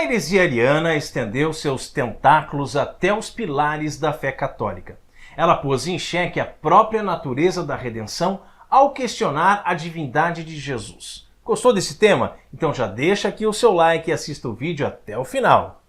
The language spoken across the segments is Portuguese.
A heresia ariana estendeu seus tentáculos até os pilares da fé católica. Ela pôs em xeque a própria natureza da redenção ao questionar a divindade de Jesus. Gostou desse tema? Então já deixa aqui o seu like e assista o vídeo até o final.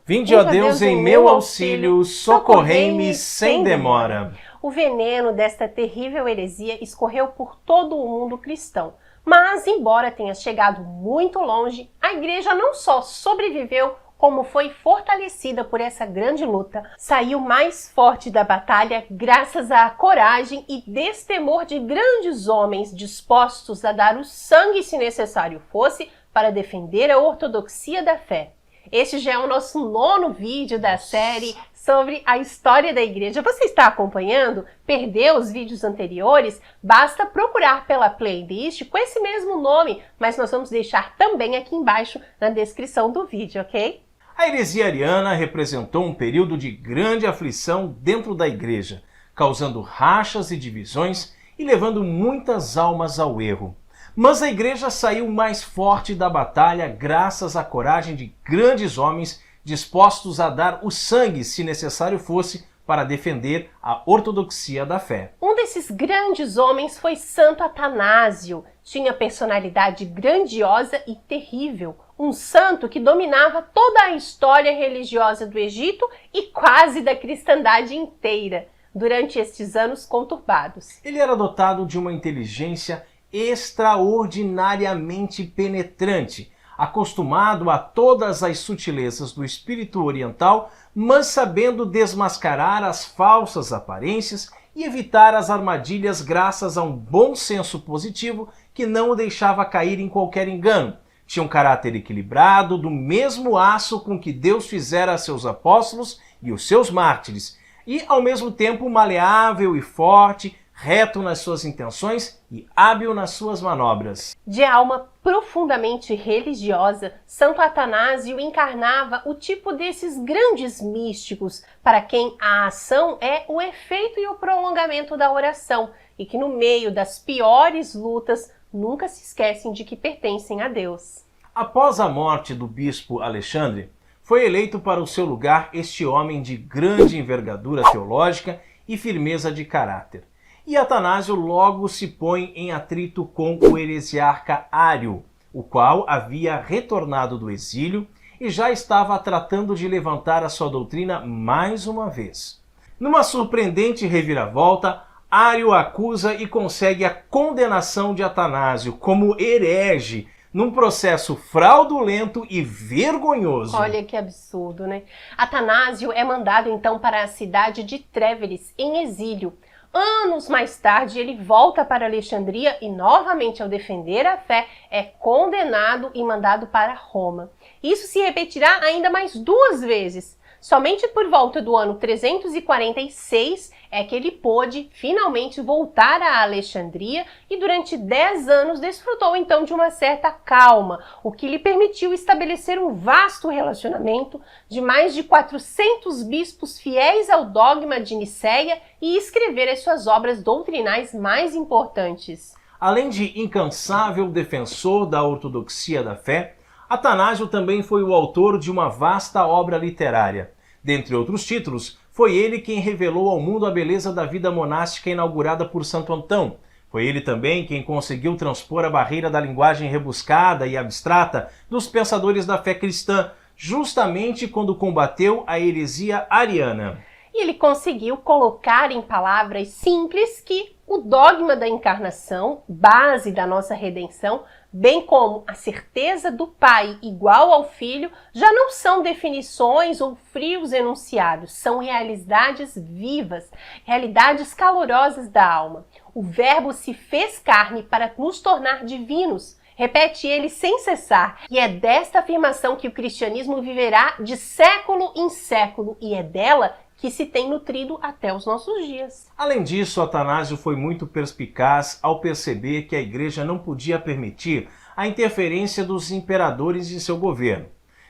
Vinde, ó Deus, em meu auxílio, socorrei-me sem demora. O veneno desta terrível heresia escorreu por todo o mundo cristão. Mas, embora tenha chegado muito longe, a igreja não só sobreviveu, como foi fortalecida por essa grande luta. Saiu mais forte da batalha graças à coragem e destemor de grandes homens dispostos a dar o sangue se necessário fosse para defender a ortodoxia da fé. Este já é o nosso 9º vídeo da série sobre a história da igreja. Você está acompanhando? Perdeu os vídeos anteriores? Basta procurar pela playlist com esse mesmo nome, mas nós vamos deixar também aqui embaixo na descrição do vídeo, ok? A heresia ariana representou um período de grande aflição dentro da igreja, causando rachas e divisões e levando muitas almas ao erro. Mas a igreja saiu mais forte da batalha graças à coragem de grandes homens dispostos a dar o sangue, se necessário fosse, para defender a ortodoxia da fé. Um desses grandes homens foi Santo Atanásio. Tinha personalidade grandiosa e terrível. Um santo que dominava toda a história religiosa do Egito e quase da cristandade inteira, durante estes anos conturbados. Ele era dotado de uma inteligência extraordinariamente penetrante, acostumado a todas as sutilezas do espírito oriental, mas sabendo desmascarar as falsas aparências e evitar as armadilhas graças a um bom senso positivo que não o deixava cair em qualquer engano. Tinha um caráter equilibrado, do mesmo aço com que Deus fizera a seus apóstolos e os seus mártires, e ao mesmo tempo maleável e forte, reto nas suas intenções e hábil nas suas manobras. De alma profundamente religiosa, Santo Atanásio encarnava o tipo desses grandes místicos, para quem a ação é o efeito e o prolongamento da oração, e que no meio das piores lutas nunca se esquecem de que pertencem a Deus. Após a morte do bispo Alexandre, foi eleito para o seu lugar este homem de grande envergadura teológica e firmeza de caráter. E Atanásio logo se põe em atrito com o heresiarca Ário, o qual havia retornado do exílio e já estava tratando de levantar a sua doutrina mais uma vez. Numa surpreendente reviravolta, Ário acusa e consegue a condenação de Atanásio como herege, num processo fraudulento e vergonhoso. Olha que absurdo, né? Atanásio é mandado então para a cidade de Tréveris, em exílio. Anos mais tarde, ele volta para Alexandria e, novamente, ao defender a fé, é condenado e mandado para Roma. Isso se repetirá ainda mais 2 vezes. Somente por volta do ano 346 é que ele pôde finalmente voltar a Alexandria e durante 10 anos desfrutou então de uma certa calma, o que lhe permitiu estabelecer um vasto relacionamento de mais de 400 bispos fiéis ao dogma de Nicéia e escrever as suas obras doutrinais mais importantes. Além de incansável defensor da ortodoxia da fé, Atanásio também foi o autor de uma vasta obra literária. Dentre outros títulos, foi ele quem revelou ao mundo a beleza da vida monástica inaugurada por Santo Antão. Foi ele também quem conseguiu transpor a barreira da linguagem rebuscada e abstrata dos pensadores da fé cristã, justamente quando combateu a heresia ariana. E ele conseguiu colocar em palavras simples que o dogma da encarnação, base da nossa redenção, bem como a certeza do Pai igual ao Filho, já não são definições ou frios enunciados, são realidades vivas, realidades calorosas da alma. O Verbo se fez carne para nos tornar divinos. Repete ele sem cessar, e é desta afirmação que o cristianismo viverá de século em século, e é dela que se tem nutrido até os nossos dias. Além disso, Atanásio foi muito perspicaz ao perceber que a igreja não podia permitir a interferência dos imperadores de seu governo.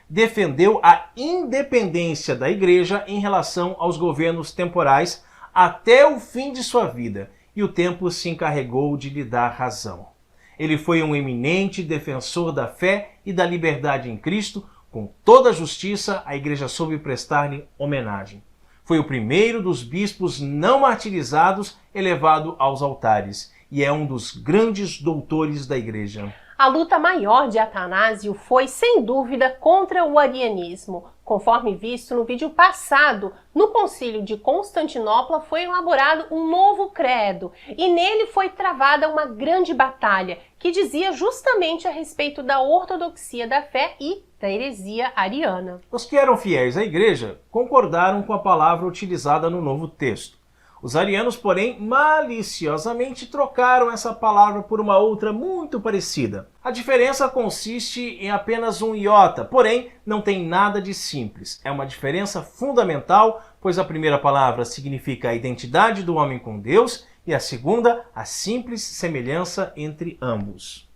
Defendeu a independência da igreja em relação aos governos temporais até o fim de sua vida, e o tempo se encarregou de lhe dar razão. Ele foi um eminente defensor da fé e da liberdade em Cristo. Com toda a justiça, a Igreja soube prestar-lhe homenagem. Foi o primeiro dos bispos não martirizados elevado aos altares e é um dos grandes doutores da Igreja. A luta maior de Atanásio foi, sem dúvida, contra o arianismo. Conforme visto no vídeo passado, no Concílio de Constantinopla foi elaborado um novo credo e nele foi travada uma grande batalha que dizia justamente a respeito da ortodoxia da fé e da heresia ariana. Os que eram fiéis à Igreja concordaram com a palavra utilizada no novo texto. Os arianos, porém, maliciosamente trocaram essa palavra por uma outra muito parecida. A diferença consiste em apenas um iota, porém não tem nada de simples. É uma diferença fundamental, pois a primeira palavra significa a identidade do homem com Deus e a segunda, a simples semelhança entre ambos.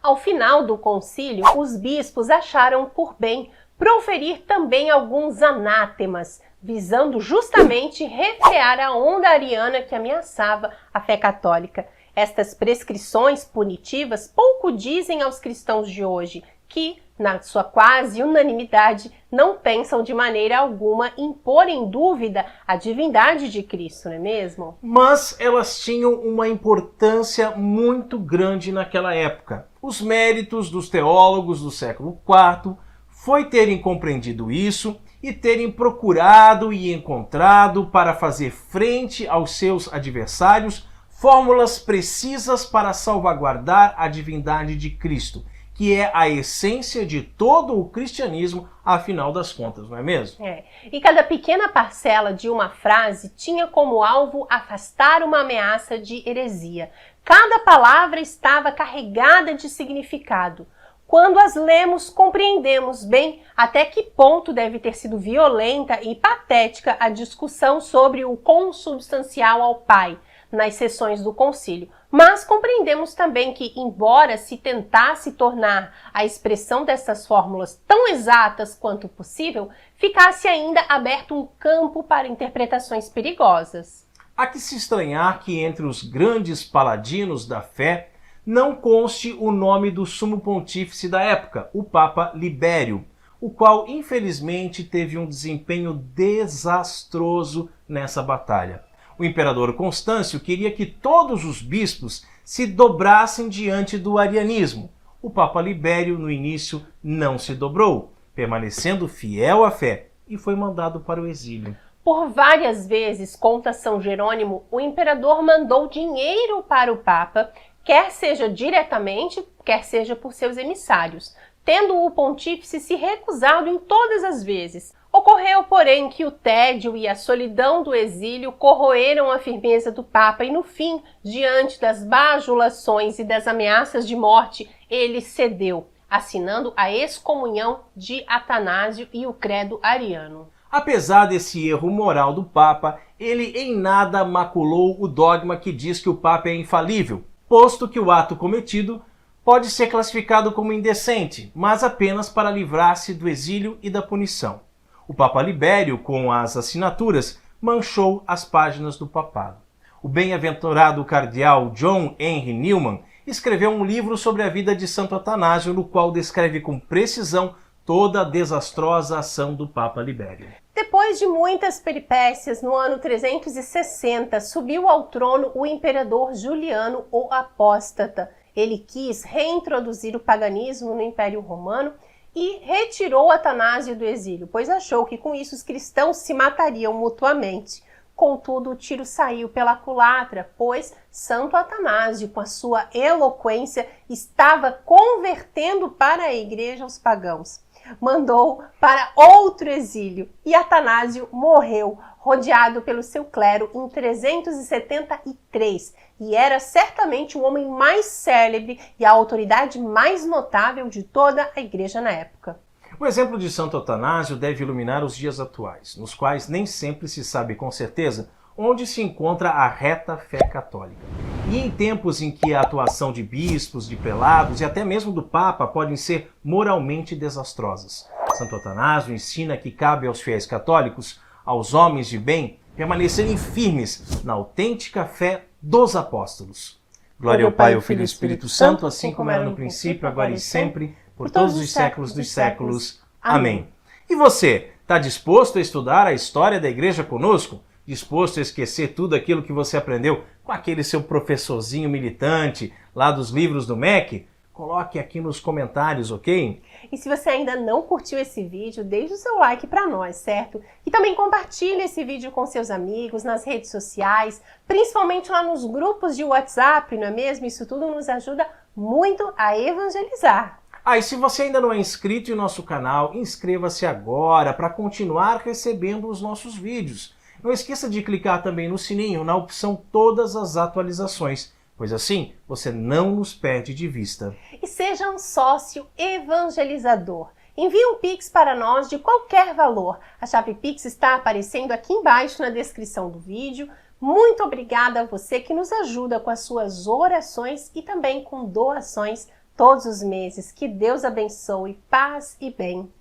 Ao final do concílio, os bispos acharam por bem proferir também alguns anátemas, visando justamente refrear a onda ariana que ameaçava a fé católica. Estas prescrições punitivas pouco dizem aos cristãos de hoje, que, na sua quase unanimidade, não pensam de maneira alguma em pôr em dúvida a divindade de Cristo, não é mesmo? Mas elas tinham uma importância muito grande naquela época. Os méritos dos teólogos do século IV foi terem compreendido isso e terem procurado e encontrado para fazer frente aos seus adversários fórmulas precisas para salvaguardar a divindade de Cristo, que é a essência de todo o cristianismo, afinal das contas, não é mesmo? E cada pequena parcela de uma frase tinha como alvo afastar uma ameaça de heresia. Cada palavra estava carregada de significado. Quando as lemos, compreendemos bem até que ponto deve ter sido violenta e patética a discussão sobre o consubstancial ao Pai nas sessões do concílio. Mas compreendemos também que, embora se tentasse tornar a expressão dessas fórmulas tão exatas quanto possível, ficasse ainda aberto um campo para interpretações perigosas. Há que se estranhar que entre os grandes paladinos da fé não conste o nome do sumo pontífice da época, o Papa Libério, o qual infelizmente teve um desempenho desastroso nessa batalha. O imperador Constâncio queria que todos os bispos se dobrassem diante do arianismo. O Papa Libério, no início, não se dobrou, permanecendo fiel à fé, e foi mandado para o exílio. Por várias vezes, conta São Jerônimo, o imperador mandou dinheiro para o Papa, quer seja diretamente, quer seja por seus emissários, tendo o pontífice se recusado em todas as vezes. Ocorreu, porém, que o tédio e a solidão do exílio corroeram a firmeza do Papa e, no fim, diante das bajulações e das ameaças de morte, ele cedeu, assinando a excomunhão de Atanásio e o credo ariano. Apesar desse erro moral do Papa, ele em nada maculou o dogma que diz que o Papa é infalível, posto que o ato cometido pode ser classificado como indecente, mas apenas para livrar-se do exílio e da punição. O Papa Libério, com as assinaturas, manchou as páginas do papado. O bem-aventurado cardeal John Henry Newman escreveu um livro sobre a vida de Santo Atanásio, no qual descreve com precisão toda a desastrosa ação do Papa Libério. Depois de muitas peripécias, no ano 360, subiu ao trono o imperador Juliano, o Apóstata. Ele quis reintroduzir o paganismo no Império Romano e retirou Atanásio do exílio, pois achou que com isso os cristãos se matariam mutuamente. Contudo, o tiro saiu pela culatra, pois Santo Atanásio, com a sua eloquência, estava convertendo para a igreja os pagãos. Mandou para outro exílio e Atanásio morreu, rodeado pelo seu clero em 373, e era certamente o homem mais célebre e a autoridade mais notável de toda a igreja na época. O exemplo de Santo Atanásio deve iluminar os dias atuais, nos quais nem sempre se sabe com certeza onde se encontra a reta fé católica. E em tempos em que a atuação de bispos, de prelados e até mesmo do Papa podem ser moralmente desastrosas. Santo Atanásio ensina que cabe aos fiéis católicos, aos homens de bem, permanecerem firmes na autêntica fé dos apóstolos. Glória ao Pai, ao Filho e ao Espírito Santo, assim como era no princípio, agora e sempre, por todos os séculos dos séculos. Amém. E você, está disposto a estudar a história da igreja conosco? Disposto a esquecer tudo aquilo que você aprendeu com aquele seu professorzinho militante lá dos livros do MEC? Coloque aqui nos comentários, ok? E se você ainda não curtiu esse vídeo, deixe o seu like para nós, certo? E também compartilhe esse vídeo com seus amigos nas redes sociais, principalmente lá nos grupos de WhatsApp, não é mesmo? Isso tudo nos ajuda muito a evangelizar. E se você ainda não é inscrito em nosso canal, inscreva-se agora para continuar recebendo os nossos vídeos. Não esqueça de clicar também no sininho na opção Todas as Atualizações, pois assim você não nos perde de vista. E seja um sócio evangelizador. Envie um Pix para nós de qualquer valor. A chave Pix está aparecendo aqui embaixo na descrição do vídeo. Muito obrigada a você que nos ajuda com as suas orações e também com doações todos os meses. Que Deus abençoe, paz e bem.